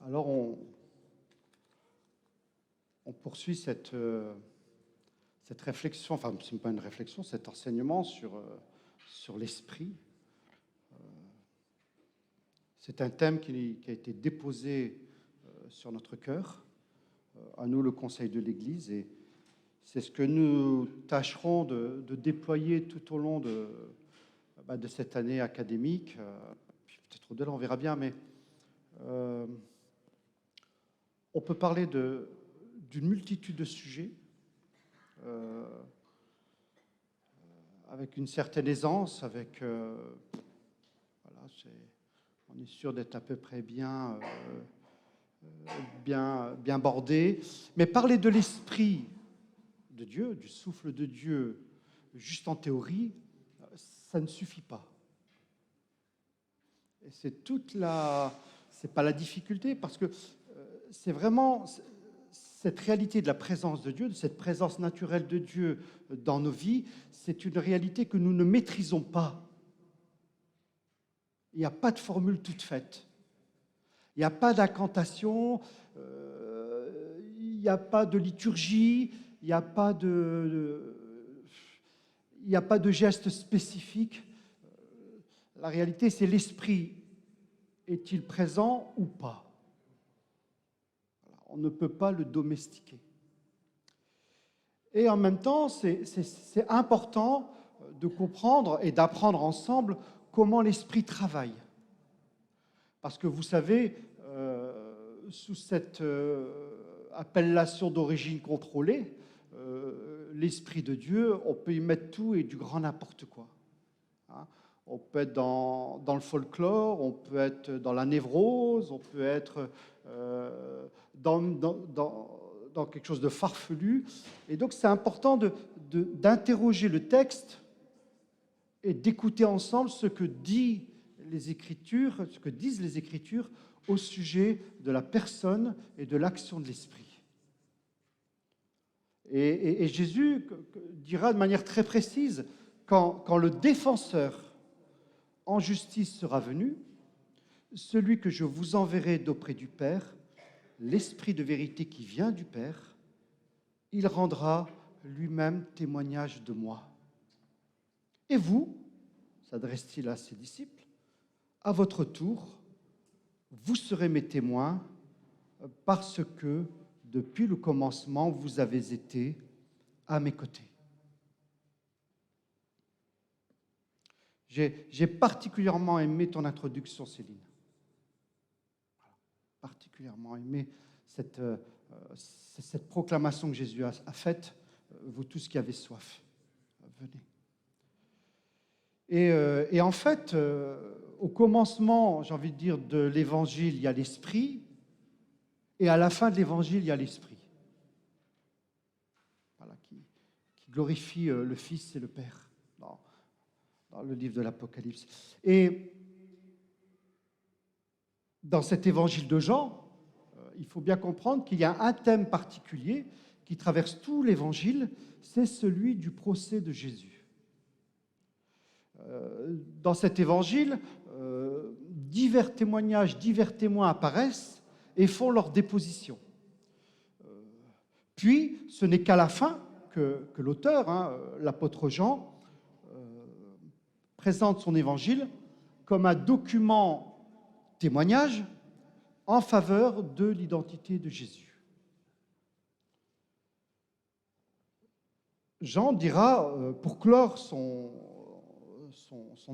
Alors on poursuit cette réflexion, enfin ce n'est pas une réflexion, cet enseignement sur l'esprit. C'est un thème qui a été déposé sur notre cœur, à nous le Conseil de l'Église, et c'est ce que nous tâcherons de déployer tout au long de cette année académique, puis peut-être au-delà, on verra bien, mais on peut parler d'une multitude de sujets avec une certaine aisance, on est sûr d'être à peu près bien bordé, mais parler de l'esprit de Dieu, du souffle de Dieu, juste en théorie, ça ne suffit pas. Et c'est pas la difficulté, parce que c'est vraiment cette réalité de la présence de Dieu, de cette présence naturelle de Dieu dans nos vies, c'est une réalité que nous ne maîtrisons pas. Il n'y a pas de formule toute faite. Il n'y a pas d'incantation, il n'y a pas de liturgie, il n'y a pas de geste spécifique. La réalité, c'est l'esprit. Est-il présent ou pas? On ne peut pas le domestiquer. Et en même temps, c'est important de comprendre et d'apprendre ensemble comment l'esprit travaille. Parce que vous savez, sous cette appellation d'origine contrôlée, l'esprit de Dieu, on peut y mettre tout et du grand n'importe quoi. Hein? On peut être dans le folklore, on peut être dans la névrose, on peut être dans quelque chose de farfelu. Et donc, c'est important d'interroger le texte et d'écouter ensemble ce que disent les Écritures au sujet de la personne et de l'action de l'Esprit. Et Jésus dira de manière très précise, quand le défenseur en justice sera venu, celui que je vous enverrai d'auprès du Père, l'Esprit de vérité qui vient du Père, il rendra lui-même témoignage de moi. Et vous, s'adresse-t-il à ses disciples, à votre tour, vous serez mes témoins parce que depuis le commencement, vous avez été à mes côtés. J'ai particulièrement aimé ton introduction, Céline. Particulièrement aimé cette proclamation que Jésus a faite. Vous tous qui avez soif, venez. Et en fait, au commencement, j'ai envie de dire, de l'Évangile, il y a l'Esprit, et à la fin de l'Évangile, il y a l'Esprit. Voilà, qui glorifie le Fils et le Père dans le livre de l'Apocalypse. Et dans cet Évangile de Jean, il faut bien comprendre qu'il y a un thème particulier qui traverse tout l'Évangile, c'est celui du procès de Jésus. Dans cet évangile, divers témoignages, divers témoins apparaissent et font leur déposition. Puis, ce n'est qu'à la fin que l'auteur, l'apôtre Jean, présente son évangile comme un document témoignage en faveur de l'identité de Jésus. Jean dira, pour clore son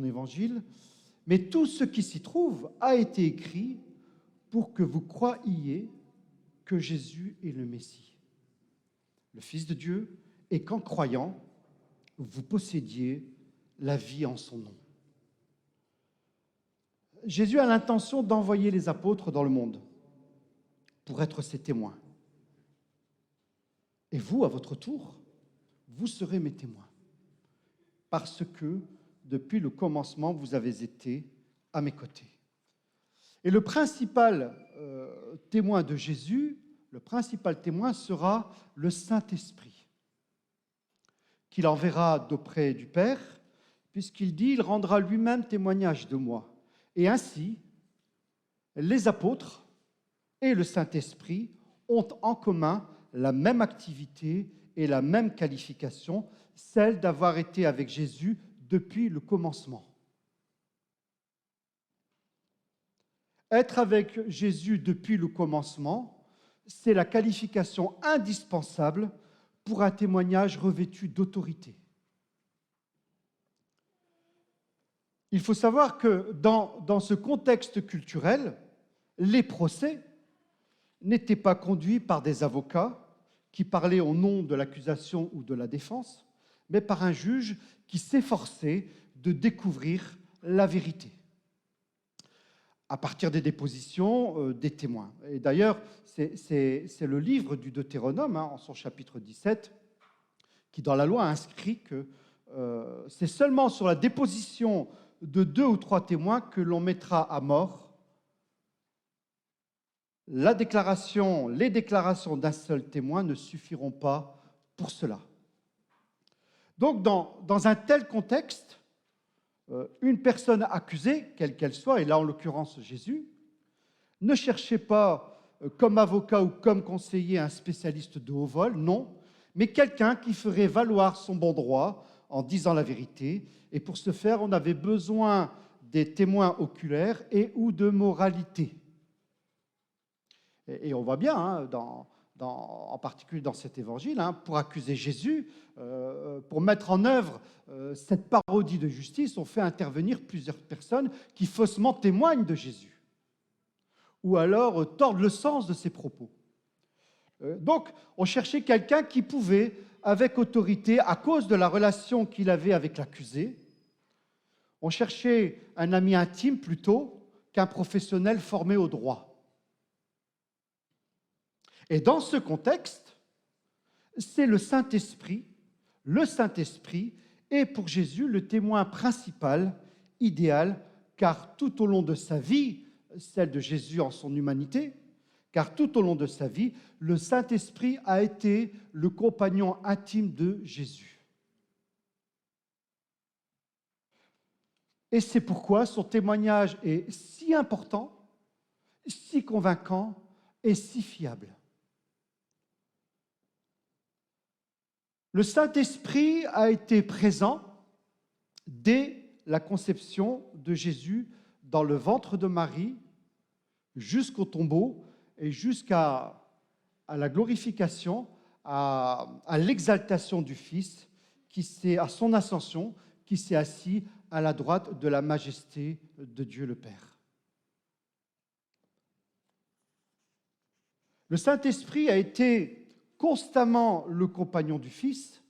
évangile, mais tout ce qui s'y trouve a été écrit pour que vous croyiez que Jésus est le Messie, le Fils de Dieu, et qu'en croyant, vous possédiez la vie en son nom. Jésus a l'intention d'envoyer les apôtres dans le monde pour être ses témoins. Et vous, à votre tour, vous serez mes témoins, parce que depuis le commencement, vous avez été à mes côtés. Et le principal témoin de Jésus, le principal témoin sera le Saint-Esprit, qu'il enverra d'auprès du Père, puisqu'il dit « Il rendra lui-même témoignage de moi ». Et ainsi, les apôtres et le Saint-Esprit ont en commun la même activité et la même qualification, celle d'avoir été avec Jésus depuis le commencement. Être avec Jésus depuis le commencement, c'est la qualification indispensable pour un témoignage revêtu d'autorité. Il faut savoir que dans ce contexte culturel, les procès n'étaient pas conduits par des avocats qui parlaient au nom de l'accusation ou de la défense, mais par un juge qui s'efforçait de découvrir la vérité à partir des dépositions des témoins. Et d'ailleurs, c'est le livre du Deutéronome, en son chapitre 17, qui dans la loi inscrit que c'est seulement sur la déposition de 2 ou 3 témoins que l'on mettra à mort. Les déclarations d'un seul témoin ne suffiront pas pour cela. Donc, dans un tel contexte, une personne accusée, quelle qu'elle soit, et là en l'occurrence Jésus, ne cherchez pas comme avocat ou comme conseiller un spécialiste de haut vol, non, mais quelqu'un qui ferait valoir son bon droit en disant la vérité. Et pour ce faire, on avait besoin des témoins oculaires et ou de moralité. Et on voit bien, en particulier dans cet évangile, pour accuser Jésus, pour mettre en œuvre cette parodie de justice, on fait intervenir plusieurs personnes qui faussement témoignent de Jésus, ou alors tordent le sens de ses propos. Donc, on cherchait quelqu'un qui pouvait, avec autorité, à cause de la relation qu'il avait avec l'accusé, on cherchait un ami intime plutôt qu'un professionnel formé au droit. Et dans ce contexte, c'est le Saint-Esprit est pour Jésus le témoin principal, idéal, car tout au long de sa vie, celle de Jésus en son humanité, car tout au long de sa vie, le Saint-Esprit a été le compagnon intime de Jésus. Et c'est pourquoi son témoignage est si important, si convaincant et si fiable. Le Saint-Esprit a été présent dès la conception de Jésus dans le ventre de Marie jusqu'au tombeau et jusqu'à la glorification, à l'exaltation du Fils, à son ascension, qui s'est assis à la droite de la majesté de Dieu le Père. Le Saint-Esprit a été constamment le compagnon du Fils,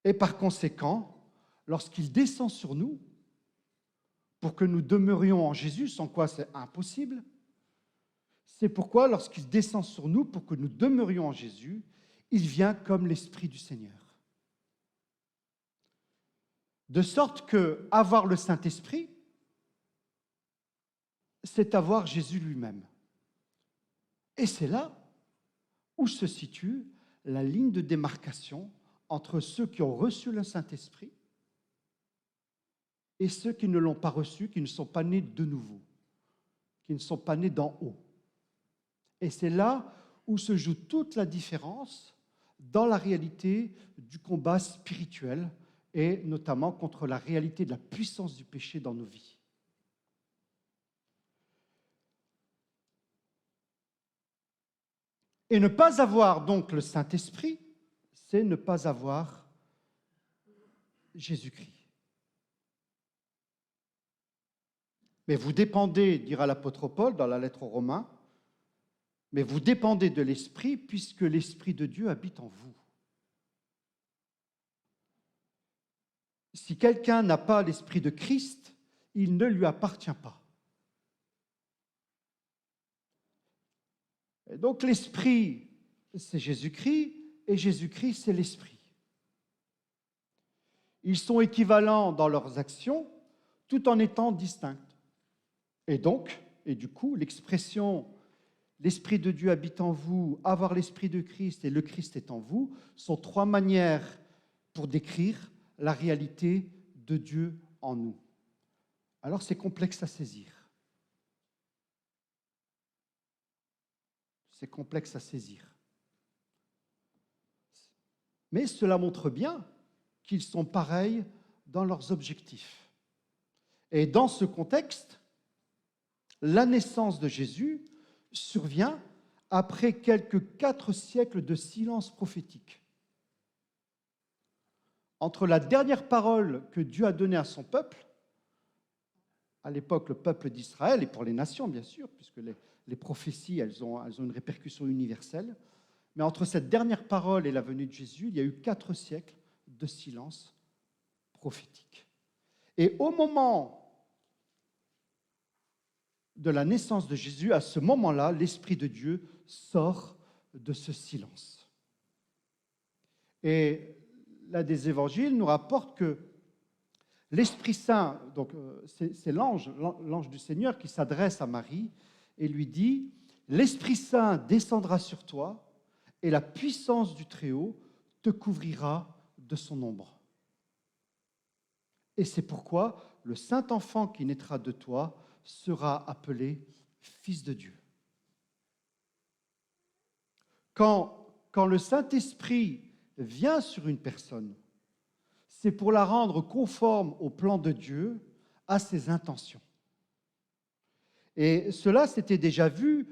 et par conséquent, lorsqu'il descend sur nous, pour que nous demeurions en Jésus, sans quoi c'est impossible, c'est pourquoi lorsqu'il descend sur nous, pour que nous demeurions en Jésus, il vient comme l'Esprit du Seigneur. De sorte que avoir le Saint-Esprit, c'est avoir Jésus lui-même. Et c'est là où se situe la ligne de démarcation entre ceux qui ont reçu le Saint-Esprit et ceux qui ne l'ont pas reçu, qui ne sont pas nés de nouveau, qui ne sont pas nés d'en haut. Et c'est là où se joue toute la différence dans la réalité du combat spirituel et notamment contre la réalité de la puissance du péché dans nos vies. Et ne pas avoir donc le Saint-Esprit, c'est ne pas avoir Jésus-Christ. Mais vous dépendez, dira l'apôtre Paul dans la lettre aux Romains, mais vous dépendez de l'Esprit puisque l'Esprit de Dieu habite en vous. Si quelqu'un n'a pas l'Esprit de Christ, il ne lui appartient pas. Et donc l'Esprit, c'est Jésus-Christ, et Jésus-Christ, c'est l'Esprit. Ils sont équivalents dans leurs actions, tout en étant distincts. Et du coup, l'expression « l'Esprit de Dieu habite en vous »,« avoir l'Esprit de Christ » et « le Christ est en vous » sont 3 manières pour décrire la réalité de Dieu en nous. Alors c'est complexe à saisir. c'est complexe à saisir. Mais cela montre bien qu'ils sont pareils dans leurs objectifs. Et dans ce contexte, la naissance de Jésus survient après quelques 4 siècles de silence prophétique. Entre la dernière parole que Dieu a donnée à son peuple, à l'époque le peuple d'Israël, et pour les nations bien sûr, puisque les prophéties elles ont une répercussion universelle, mais entre cette dernière parole et la venue de Jésus, il y a eu 4 siècles de silence prophétique. Et au moment de la naissance de Jésus, à ce moment-là, l'Esprit de Dieu sort de ce silence. Et l'un des évangiles nous rapporte que l'Esprit Saint, donc c'est l'ange du Seigneur qui s'adresse à Marie et lui dit « L'Esprit Saint descendra sur toi et la puissance du Très-Haut te couvrira de son ombre. Et c'est pourquoi le Saint-Enfant qui naîtra de toi sera appelé Fils de Dieu. » Quand le Saint-Esprit vient sur une personne, c'est pour la rendre conforme au plan de Dieu, à ses intentions. Et cela s'était déjà vu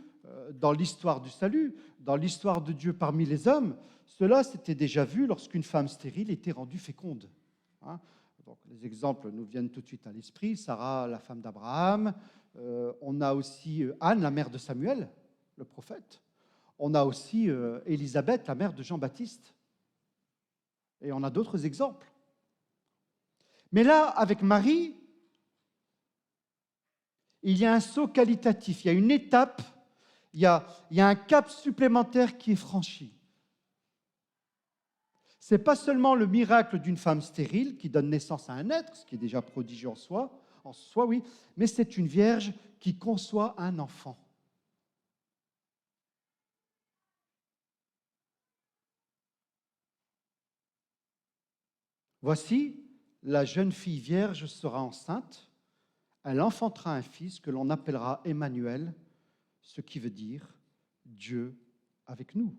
dans l'histoire du salut, dans l'histoire de Dieu parmi les hommes. Cela s'était déjà vu lorsqu'une femme stérile était rendue féconde. Donc, les exemples nous viennent tout de suite à l'esprit. Sarah, la femme d'Abraham. On a aussi Anne, la mère de Samuel, le prophète. On a aussi Élisabeth, la mère de Jean-Baptiste. Et on a d'autres exemples. Mais là, avec Marie, il y a un saut qualitatif, il y a une étape, il y a un cap supplémentaire qui est franchi. Ce n'est pas seulement le miracle d'une femme stérile qui donne naissance à un être, ce qui est déjà prodigieux en soi, oui, mais c'est une vierge qui conçoit un enfant. Voici, la jeune fille vierge sera enceinte, elle enfantera un fils que l'on appellera Emmanuel, ce qui veut dire Dieu avec nous.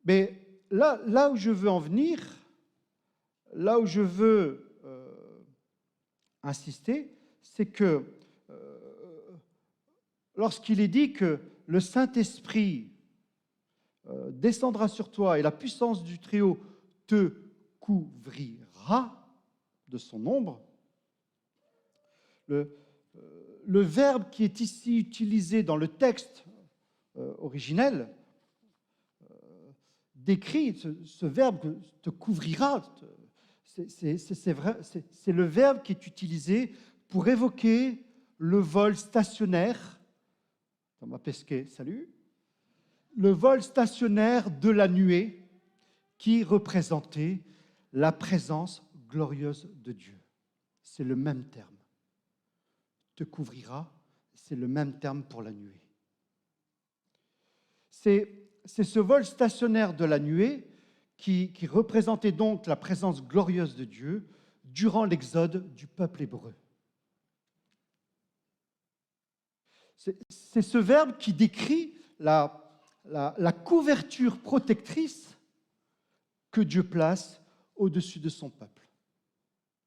Mais là où je veux en venir, là où je veux insister, c'est que lorsqu'il est dit que le Saint-Esprit descendra sur toi et la puissance du Très-Haut te couvrira de son ombre, le verbe qui est ici utilisé dans le texte originel décrit ce verbe te couvrira. C'est le verbe qui est utilisé pour évoquer le vol stationnaire. Thomas Pesquet, salut. Le vol stationnaire de la nuée qui représentait la présence glorieuse de Dieu. C'est le même terme. Te couvrira, c'est le même terme pour la nuée. C'est ce vol stationnaire de la nuée qui représentait donc la présence glorieuse de Dieu durant l'exode du peuple hébreu. C'est ce verbe qui décrit la couverture protectrice que Dieu place au-dessus de son peuple.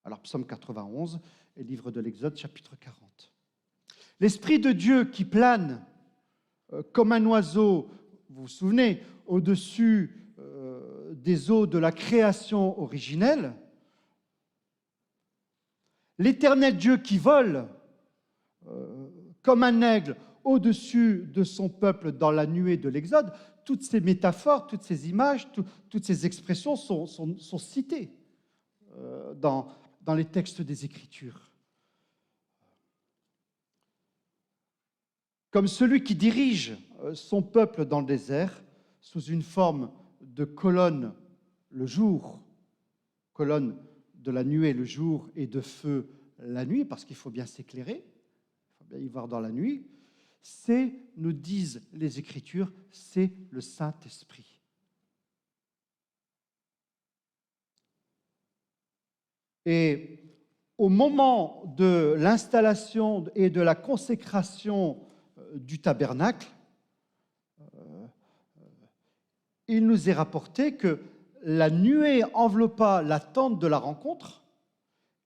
Alors, psaume 91 et livre de l'Exode, chapitre 40. L'Esprit de Dieu qui plane comme un oiseau, vous vous souvenez, au-dessus des eaux de la création originelle, l'Éternel Dieu qui vole comme un aigle au-dessus de son peuple dans la nuée de l'Exode, toutes ces métaphores, toutes ces images, toutes ces expressions sont citées dans les textes des Écritures. Comme celui qui dirige son peuple dans le désert sous une forme de colonne le jour, colonne de la nuée le jour et de feu la nuit, parce qu'il faut bien s'éclairer, il faut bien y voir dans la nuit, c'est, nous disent les Écritures, c'est le Saint-Esprit. Et au moment de l'installation et de la consécration du tabernacle, il nous est rapporté que la nuée enveloppa la tente de la rencontre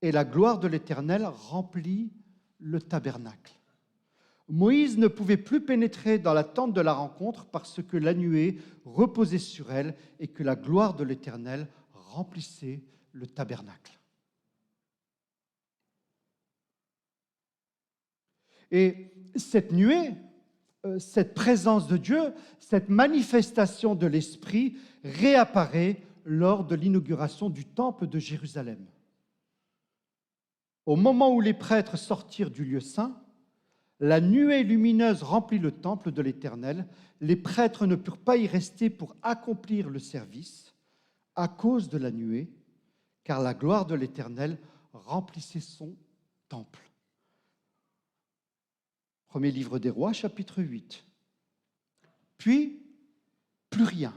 et la gloire de l'Éternel remplit le tabernacle. Moïse ne pouvait plus pénétrer dans la tente de la rencontre parce que la nuée reposait sur elle et que la gloire de l'Éternel remplissait le tabernacle. Et cette nuée, cette présence de Dieu, cette manifestation de l'Esprit réapparaît lors de l'inauguration du temple de Jérusalem. Au moment où les prêtres sortirent du lieu saint, la nuée lumineuse remplit le temple de l'Éternel. Les prêtres ne purent pas y rester pour accomplir le service à cause de la nuée, car la gloire de l'Éternel remplissait son temple. Premier livre des Rois, chapitre 8. Puis, plus rien.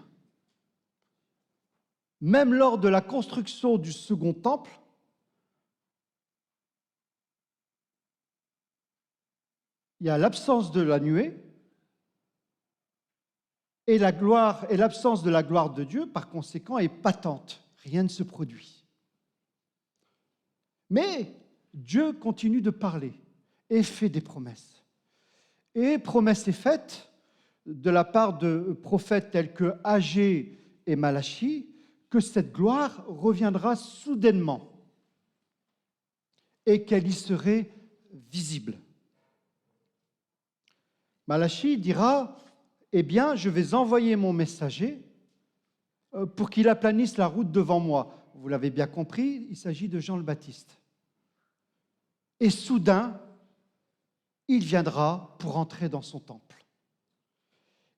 Même lors de la construction du second temple, il y a l'absence de la nuée et la gloire et l'absence de la gloire de Dieu, par conséquent, est patente. Rien ne se produit. Mais Dieu continue de parler et fait des promesses. Et promesse est faite de la part de prophètes tels que Agé et Malachie, que cette gloire reviendra soudainement et qu'elle y serait visible. Malachie dira, eh bien, je vais envoyer mon messager pour qu'il aplanisse la route devant moi. Vous l'avez bien compris, il s'agit de Jean le Baptiste. Et soudain, il viendra pour entrer dans son temple.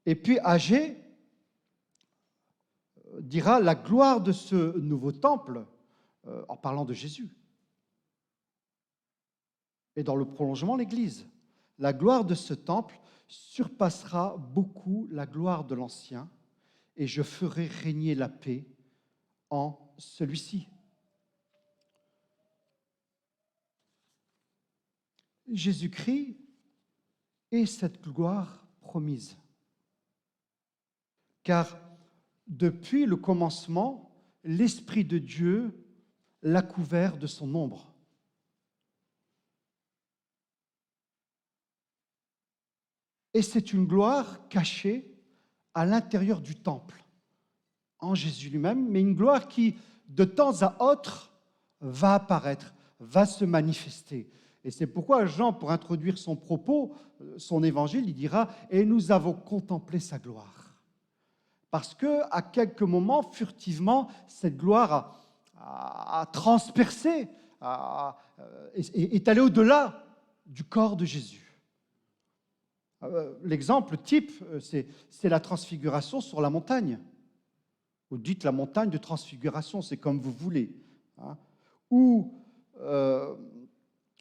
Et puis Agé dira la gloire de ce nouveau temple, en parlant de Jésus. Et dans le prolongement, l'Église. La gloire de ce temple surpassera beaucoup la gloire de l'ancien, et je ferai régner la paix en celui-ci. Jésus-Christ est cette gloire promise. Car depuis le commencement, l'Esprit de Dieu l'a couvert de son ombre. Et c'est une gloire cachée à l'intérieur du temple, en Jésus lui-même, mais une gloire qui, de temps à autre, va apparaître, va se manifester. Et c'est pourquoi Jean, pour introduire son propos, son évangile, il dira « Et nous avons contemplé sa gloire ». Parce qu'à quelques moments, furtivement, cette gloire a transpercé, est allée au-delà du corps de Jésus. L'exemple type, c'est la transfiguration sur la montagne. Vous dites la montagne de transfiguration, c'est comme vous voulez. Hein, où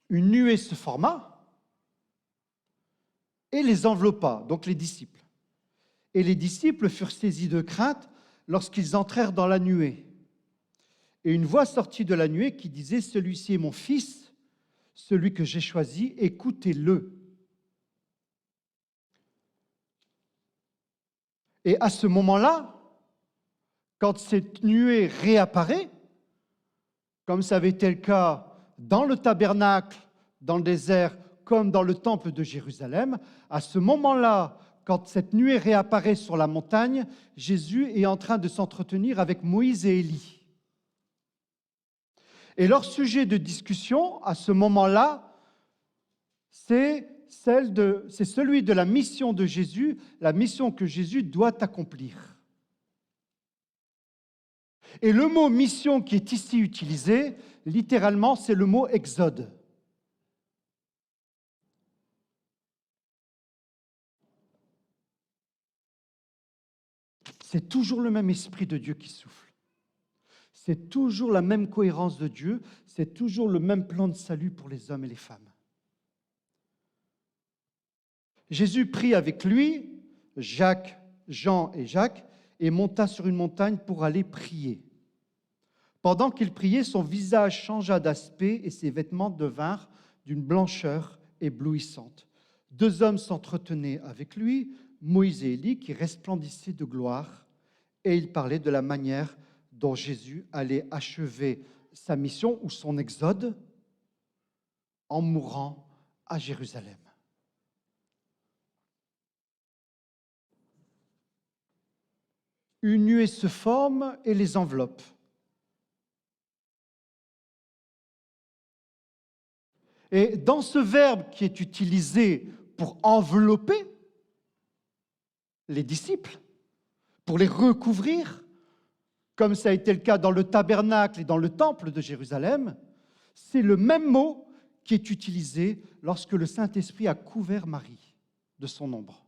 une nuée se forma et les enveloppa, donc les disciples. Et les disciples furent saisis de crainte lorsqu'ils entrèrent dans la nuée. Et une voix sortit de la nuée qui disait « Celui-ci est mon fils, celui que j'ai choisi, écoutez-le ». Et à ce moment-là, quand cette nuée réapparaît, comme ça avait été le cas dans le tabernacle, dans le désert, comme dans le temple de Jérusalem, à ce moment-là, quand cette nuée réapparaît sur la montagne, Jésus est en train de s'entretenir avec Moïse et Élie. Et leur sujet de discussion, à ce moment-là, c'est celui de la mission de Jésus, la mission que Jésus doit accomplir. Et le mot « mission » qui est ici utilisé, littéralement, c'est le mot « exode ». C'est toujours le même esprit de Dieu qui souffle. C'est toujours la même cohérence de Dieu, c'est toujours le même plan de salut pour les hommes et les femmes. Jésus prit avec lui, Jean et Jacques, et monta sur une montagne pour aller prier. Pendant qu'il priait, son visage changea d'aspect et ses vêtements devinrent d'une blancheur éblouissante. 2 hommes s'entretenaient avec lui, Moïse et Élie, qui resplendissaient de gloire, et ils parlaient de la manière dont Jésus allait achever sa mission ou son exode en mourant à Jérusalem. Une nuée se forme et les enveloppe. Et dans ce verbe qui est utilisé pour envelopper les disciples, pour les recouvrir, comme ça a été le cas dans le tabernacle et dans le temple de Jérusalem, c'est le même mot qui est utilisé lorsque le Saint-Esprit a couvert Marie de son ombre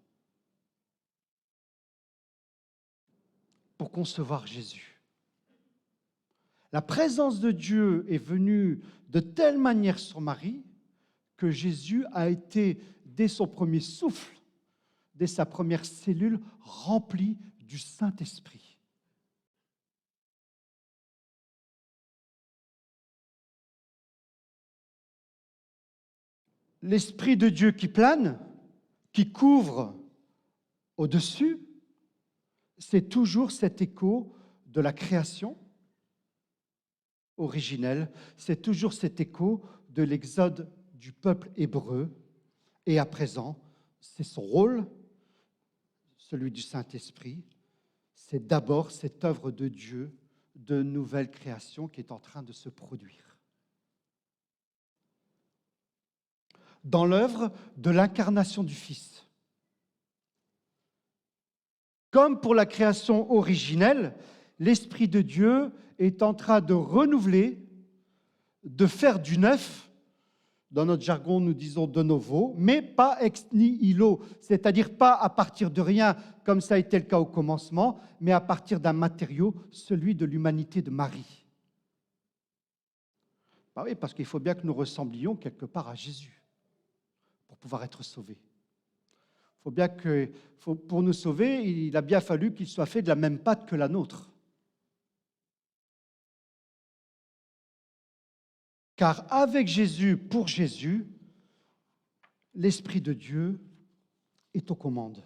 pour concevoir Jésus. La présence de Dieu est venue de telle manière sur Marie que Jésus a été, dès son premier souffle, dès sa première cellule, rempli du Saint-Esprit. L'Esprit de Dieu qui plane, qui couvre au-dessus, c'est toujours cet écho de la création originelle, c'est toujours cet écho de l'exode du peuple hébreu. Et à présent, c'est son rôle, celui du Saint-Esprit, c'est d'abord cette œuvre de Dieu de nouvelle création qui est en train de se produire. Dans l'œuvre de l'incarnation du Fils. Comme pour la création originelle, l'Esprit de Dieu est en train de renouveler, de faire du neuf. Dans notre jargon, nous disons de novo, mais pas ex nihilo, c'est-à-dire pas à partir de rien, comme ça a été le cas au commencement, mais à partir d'un matériau, celui de l'humanité de Marie. Ben oui, parce qu'il faut bien que nous ressemblions quelque part à Jésus pour pouvoir être sauvés. Il faut bien que, pour nous sauver, il a bien fallu qu'il soit fait de la même pâte que la nôtre. Car avec Jésus, pour Jésus, l'Esprit de Dieu est aux commandes.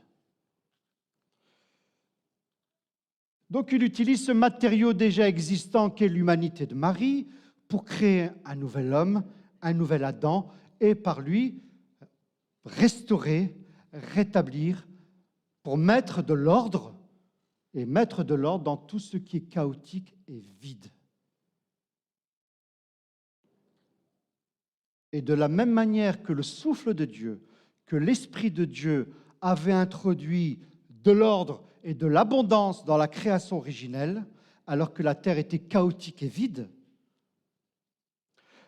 Donc il utilise ce matériau déjà existant qu'est l'humanité de Marie pour créer un nouvel homme, un nouvel Adam, et par lui restaurer, rétablir, pour mettre de l'ordre, et mettre de l'ordre dans tout ce qui est chaotique et vide. Et de la même manière que le souffle de Dieu, que l'Esprit de Dieu avait introduit de l'ordre et de l'abondance dans la création originelle, alors que la terre était chaotique et vide,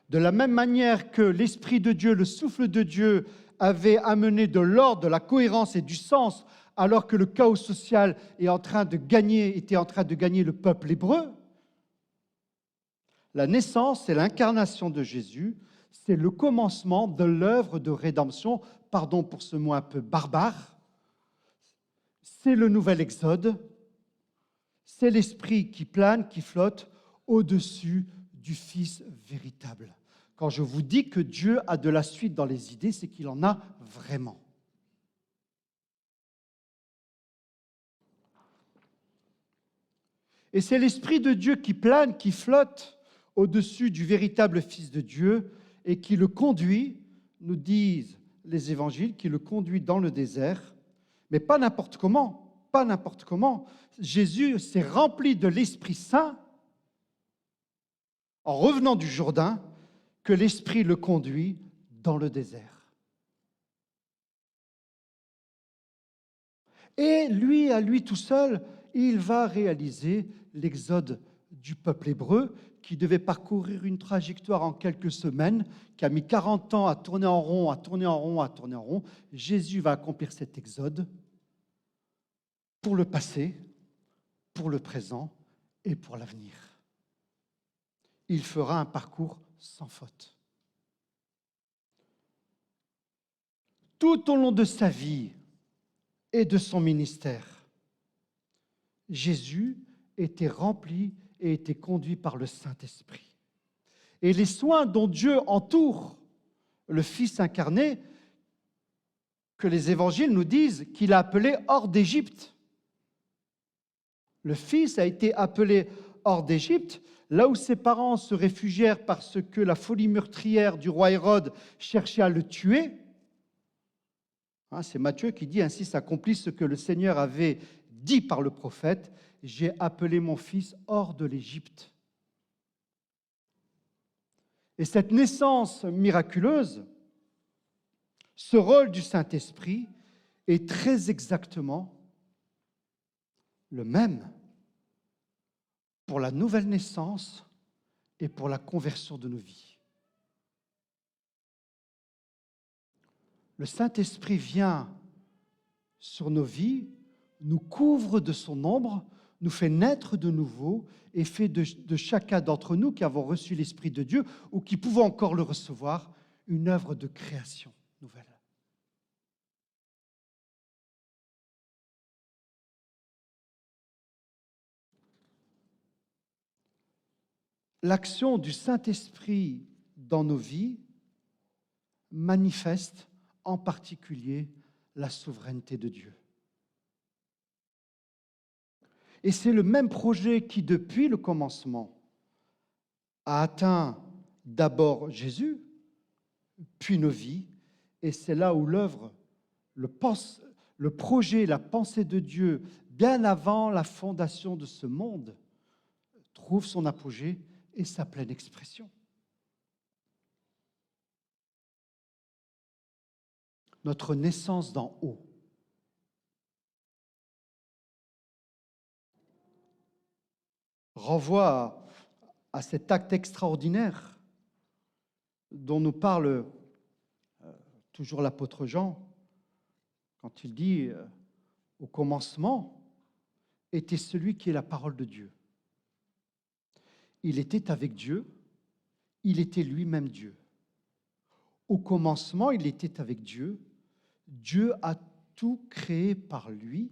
de la même manière que l'Esprit de Dieu, le souffle de Dieu, avait amené de l'ordre, de la cohérence et du sens, alors que le chaos social était en train de gagner le peuple hébreu, la naissance et l'incarnation de Jésus, c'est le commencement de l'œuvre de rédemption, pardon pour ce mot un peu barbare, c'est le nouvel exode, c'est l'Esprit qui plane, qui flotte au-dessus du Fils véritable. Quand je vous dis que Dieu a de la suite dans les idées, c'est qu'il en a vraiment. Et c'est l'Esprit de Dieu qui plane, qui flotte au-dessus du véritable Fils de Dieu et qui le conduit, nous disent les évangiles, qui le conduit dans le désert, mais pas n'importe comment, pas n'importe comment. Jésus s'est rempli de l'Esprit Saint en revenant du Jourdain, que l'Esprit le conduit dans le désert. Et lui, à lui tout seul, il va réaliser l'exode du peuple hébreu qui devait parcourir une trajectoire en quelques semaines, qui a mis 40 ans à tourner en rond, à tourner en rond, à tourner en rond. Jésus va accomplir cet exode pour le passé, pour le présent et pour l'avenir. Il fera un parcours sans faute. Tout au long de sa vie et de son ministère, Jésus était rempli et était conduit par le Saint-Esprit. Et les soins dont Dieu entoure le Fils incarné, que les évangiles nous disent qu'il a appelé hors d'Égypte. Le Fils a été appelé hors d'Égypte, là où ses parents se réfugièrent parce que la folie meurtrière du roi Hérode cherchait à le tuer. C'est Matthieu qui dit: ainsi s'accomplit ce que le Seigneur avait dit par le prophète, j'ai appelé mon fils hors de l'Égypte. Et cette naissance miraculeuse, ce rôle du Saint-Esprit est très exactement le même pour la nouvelle naissance et pour la conversion de nos vies. Le Saint-Esprit vient sur nos vies, nous couvre de son ombre, nous fait naître de nouveau et fait de chacun d'entre nous qui avons reçu l'Esprit de Dieu ou qui pouvons encore le recevoir, une œuvre de création nouvelle. L'action du Saint-Esprit dans nos vies manifeste en particulier la souveraineté de Dieu. Et c'est le même projet qui, depuis le commencement, a atteint d'abord Jésus, puis nos vies, et c'est là où l'œuvre, le projet, la pensée de Dieu, bien avant la fondation de ce monde, trouve son apogée et sa pleine expression. Notre naissance d'en haut. Renvoie à cet acte extraordinaire dont nous parle toujours l'apôtre Jean, quand il dit au commencement était celui qui est la parole de Dieu. Il était avec Dieu, il était lui-même Dieu. Au commencement, il était avec Dieu. Dieu a tout créé par lui.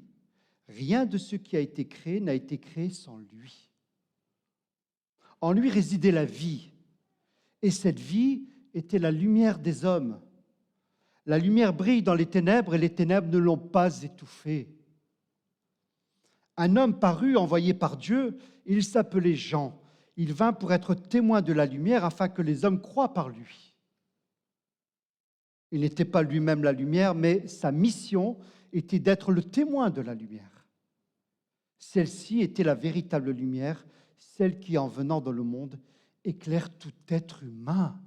Rien de ce qui a été créé n'a été créé sans lui. En lui résidait la vie, et cette vie était la lumière des hommes. La lumière brille dans les ténèbres, et les ténèbres ne l'ont pas étouffée. Un homme parut, envoyé par Dieu, il s'appelait Jean. Il vint pour être témoin de la lumière, afin que les hommes croient par lui. Il n'était pas lui-même la lumière, mais sa mission était d'être le témoin de la lumière. Celle-ci était la véritable lumière, celle qui, en venant dans le monde, éclaire tout être humain.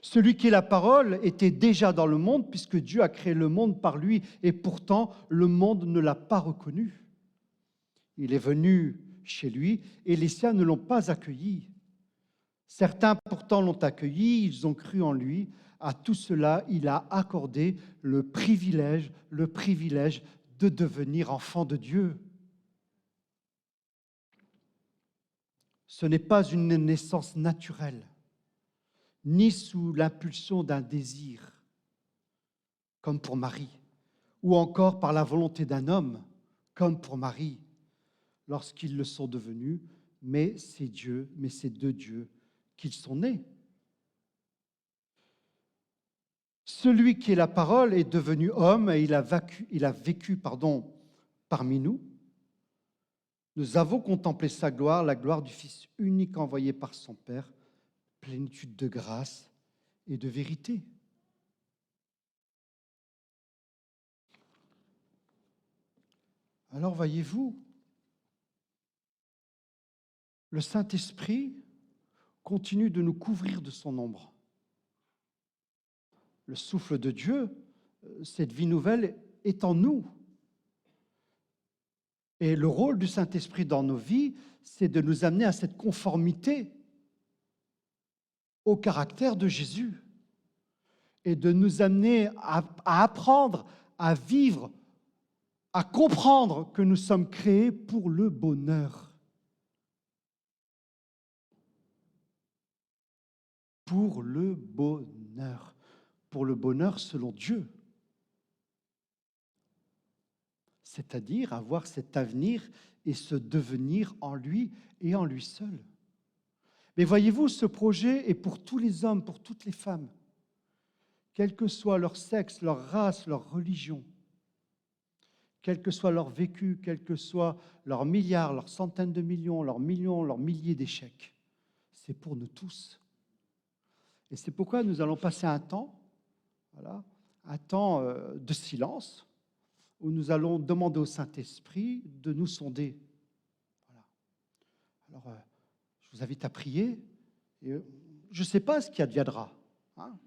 Celui qui est la parole était déjà dans le monde, puisque Dieu a créé le monde par lui, et pourtant le monde ne l'a pas reconnu. Il est venu chez lui, et les siens ne l'ont pas accueilli. Certains pourtant l'ont accueilli, ils ont cru en lui. À tout cela, il a accordé le privilège de devenir enfant de Dieu. Ce n'est pas une naissance naturelle, ni sous l'impulsion d'un désir, comme pour Marie, ou encore par la volonté d'un homme, comme pour Marie, lorsqu'ils le sont devenus, mais c'est de Dieu qu'ils sont nés. Celui qui est la parole est devenu homme et il a vécu parmi nous. Nous avons contemplé sa gloire, la gloire du Fils unique envoyé par son Père, plénitude de grâce et de vérité. Alors voyez-vous, le Saint-Esprit continue de nous couvrir de son ombre. Le souffle de Dieu, cette vie nouvelle, est en nous. Et le rôle du Saint-Esprit dans nos vies, c'est de nous amener à cette conformité au caractère de Jésus et de nous amener à apprendre, à vivre, à comprendre que nous sommes créés pour le bonheur. Pour le bonheur. Pour le bonheur selon Dieu. C'est-à-dire avoir cet avenir et ce devenir en lui et en lui seul. Mais voyez-vous, ce projet est pour tous les hommes, pour toutes les femmes quel que soit leur sexe, leur race, leur religion, quel que soit leur vécu, quel que soit leurs milliards, leurs centaines de millions, leurs milliers d'échecs. C'est pour nous tous. Et c'est pourquoi nous allons passer un temps, voilà, un temps de silence, où nous allons demander au Saint-Esprit de nous sonder. Voilà. Alors, je vous invite à prier. Et, je ne sais pas ce qui adviendra. Hein,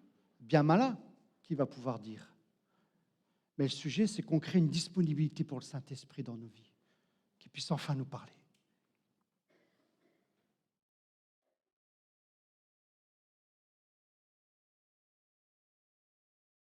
bien malin qui va pouvoir dire. Mais le sujet, c'est qu'on crée une disponibilité pour le Saint-Esprit dans nos vies, qu'il puisse enfin nous parler.